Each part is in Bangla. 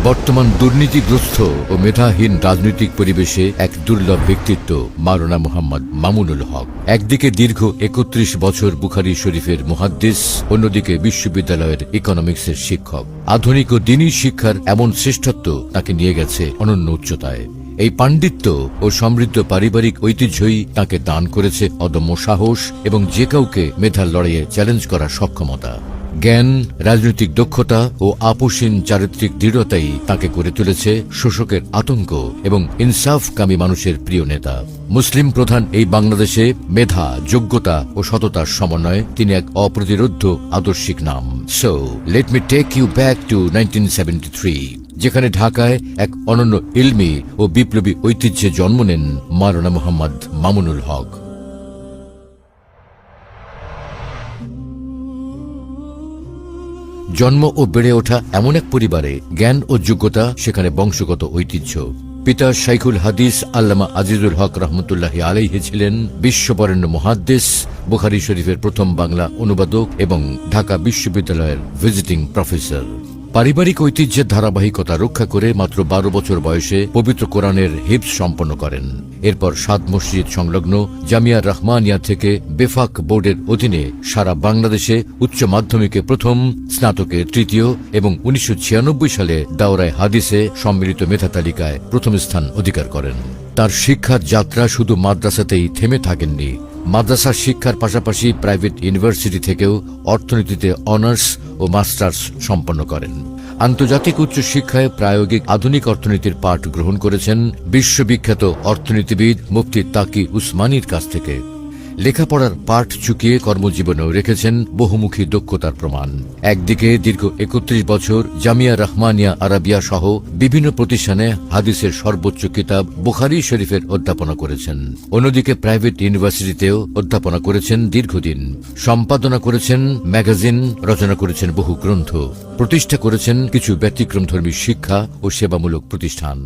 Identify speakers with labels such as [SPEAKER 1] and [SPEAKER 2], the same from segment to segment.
[SPEAKER 1] বর্তমান দুর্নীতিগ্রস্ত ও মেধাহীন রাজনৈতিক পরিবেশে এক দুর্লভ ব্যক্তিত্ব মাওলানা মুহাম্মদ মামুনুল হক। একদিকে দীর্ঘ ৩১ বছর বুখারী শরীফের মুহাদ্দিস, অন্যদিকে বিশ্ববিদ্যালয়ের ইকোনমিক্সের শিক্ষক। আধুনিক ও দ্বীনি শিক্ষার এমন শ্রেষ্ঠত্ব তাকে নিয়ে গেছে অনন্য উচ্চতায়। এই পাণ্ডিত্য ও সমৃদ্ধ পারিবারিক ঐতিহ্যই তাকে দান করেছে অদম্য সাহস এবং যে কাউকে মেধার লড়াইয়ে চ্যালেঞ্জ করার সক্ষমতা। জ্ঞান, রাজনৈতিক দক্ষতা ও আপোষহীন চারিত্রিক দৃঢ়তাই তাকে করে তুলেছে শোষকের আতঙ্ক এবং ইনসাফকামী মানুষের প্রিয় নেতা। মুসলিম প্রধান এই বাংলাদেশে মেধা, যোগ্যতা ও সততার সমন্বয়ে তিনি এক অপ্রতিরোধ্য আদর্শিক নাম। So let me take you back to 1973, যেখানে ঢাকায় এক অনন্য ইলমি ও বিপ্লবী ঐতিহ্যে জন্ম নেন মাওলানা মুহাম্মদ মামুনুল হক। জন্ম ও বেড়ে ওঠা এমন এক পরিবারে জ্ঞান ও যোগ্যতা সেখানে বংশগত ঐতিহ্য। পিতা শাইখুল হাদিস আল্লামা আজিজুল হক রহমতুল্লাহি আলাইহি ছিলেন বিশ্ববরেণ্য মুহাদ্দিস, বুখারী শরীফের প্রথম বাংলা অনুবাদক এবং ঢাকা বিশ্ববিদ্যালয়ের ভিজিটিং প্রফেসর। পারিবারিক ঐতিহ্যের ধারাবাহিকতা রক্ষা করে মাত্র ১২ বছর বয়সে পবিত্র কোরআনের হিফজ সম্পন্ন করেন। এরপর ৭ মসজিদ সংলগ্ন জামিয়া রহমানিয়া থেকে বেফাক বোর্ডের অধীনে সারা বাংলাদেশে উচ্চ মাধ্যমিকে প্রথম, স্নাতকে তৃতীয় এবং ১৯৯৬ সালে দাওরায়ে হাদিসে সম্মিলিত মেধা তালিকায় প্রথম স্থান অধিকার করেন। তার শিক্ষার যাত্রা শুধু মাদ্রাসাতেই থেমে থাকেননি। মাদ্রাসার শিক্ষার পাশাপাশি প্রাইভেট ইউনিভার্সিটি থেকেও অর্থনীতিতে অনার্স ও মাস্টার্স সম্পন্ন করেন। আন্তর্জাতিক উচ্চ শিক্ষায় প্রায়োগিক আধুনিক অর্থনীতির পাঠ গ্রহণ করেছেন বিশ্ববিখ্যাত অর্থনীতিবিদ মুফতি তাকি উসমানীর কাছ থেকে। লেখাপড়ার পাঠ চুকিয়ে কর্মজীবনেও রেখেছেন বহুমুখী দক্ষতার প্রমাণ। একদিকে দীর্ঘ ৩১ বছর জামিয়া রহমানিয়া আরাবিয়া সহ বিভিন্ন প্রতিষ্ঠানে হাদিসের সর্বোচ্চ কিতাব বুখারী শরীফের অধ্যাপনা করেছেন, অন্যদিকে প্রাইভেট ইউনিভার্সিটিতেও অধ্যাপনা করেছেন দীর্ঘদিন। সম্পাদনা করেছেন ম্যাগাজিন, রচনা করেছেন বহু গ্রন্থ, প্রতিষ্ঠা করেছেন কিছু ব্যতিক্রমধর্মী শিক্ষা ও সেবামূলক প্রতিষ্ঠান।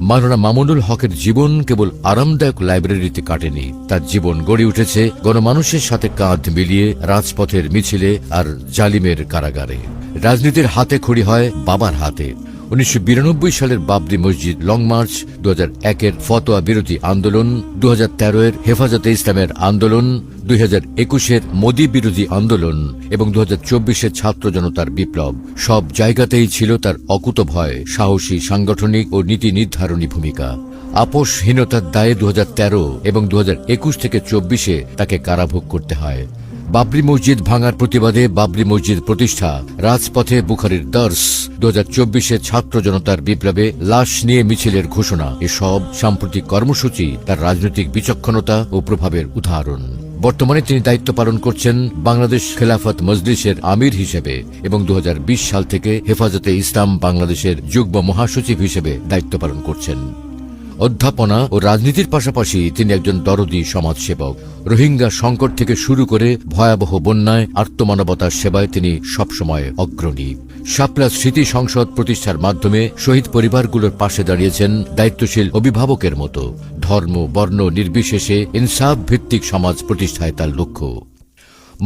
[SPEAKER 1] মাওলানা মামুনুল হকের জীবন কেবল আরামদায়ক লাইব্রেরিতে কাটেনি। তার জীবন গড়ে উঠেছে গণমানুষের সাথে কাঁধ মিলিয়ে রাজপথের মিছিলে আর জালিমের কারাগারে। রাজনীতির হাতে খড়ি হয় বাবার হাতে। ১৯৯২ সালের বাবরি মসজিদ লং মার্চ, ২০০১-এর ফতোয়া বিরোধী আন্দোলন, ২০১৩-এর হেফাজতে ইসলামের আন্দোলন, ২০২১-এর মোদী বিরোধী আন্দোলন এবং ২০২৪-এর ছাত্র জনতার বিপ্লব, সব জায়গাতেই ছিল তার অকুতোভয়, সাহসী সাংগঠনিক ও নীতি নির্ধারণী ভূমিকা। আপোষহীনতার দায়ে ২০১৩ এবং ২০২১ থেকে ২৪-এ তাকে কারাভোগ করতে হয়। বাবরি মসজিদ ভাঙার প্রতিবাদে বাবরি মসজিদ প্রতিষ্ঠা, রাজপথে বুখারীর দর্স, ২০২৪-এ ছাত্র জনতার বিপ্লবে লাশ নিয়ে মিছিলের ঘোষণা, এসব সাম্প্রতিক কর্মসূচি তার রাজনৈতিক বিচক্ষণতা ও প্রভাবের উদাহরণ। বর্তমানে তিনি দায়িত্ব পালন করছেন বাংলাদেশ খেলাফত মজলিসের আমির হিসেবে এবং ২০২০ সাল থেকে হেফাজতে ইসলাম বাংলাদেশের যুগ্ম মহাসচিব হিসেবে দায়িত্ব পালন করছেন। অধ্যাপনা ও রাজনীতির পাশাপাশি তিনি একজন দরদী সমাজসেবক। রোহিঙ্গা সংকট থেকে শুরু করে ভয়াবহ বন্যায় আর্তমানবতার সেবায় তিনি সবসময় অগ্রণী। শাপলা স্মৃতি সংসদ প্রতিষ্ঠার মাধ্যমে শহীদ পরিবারগুলোর পাশে দাঁড়িয়েছেন দায়িত্বশীল অভিভাবকের মতো। ধর্ম, বর্ণ নির্বিশেষে ইনসাফ ভিত্তিক সমাজ প্রতিষ্ঠায় তার লক্ষ্য।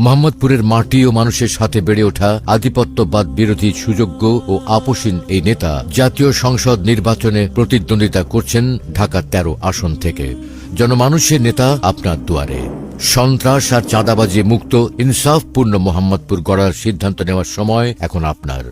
[SPEAKER 1] মোহাম্মদপুরের মাটি ও মানুষের সাথে বেড়ে ওঠা আধিপত্যবাদ বিরোধী সুযোগ্য ও আপোষহীন এই নেতা জাতীয় সংসদ নির্বাচনে প্রতিদ্বন্দ্বিতা করছেন ঢাকা ১৩ আসন থেকে। জনমানুষের নেতা আপনার দুয়ারে। সন্ত্রাস আর চাঁদাবাজি মুক্ত ইনসাফপূর্ণ মোহাম্মদপুর গড়ার সিদ্ধান্ত নেওয়ার সময় এখন আপনার।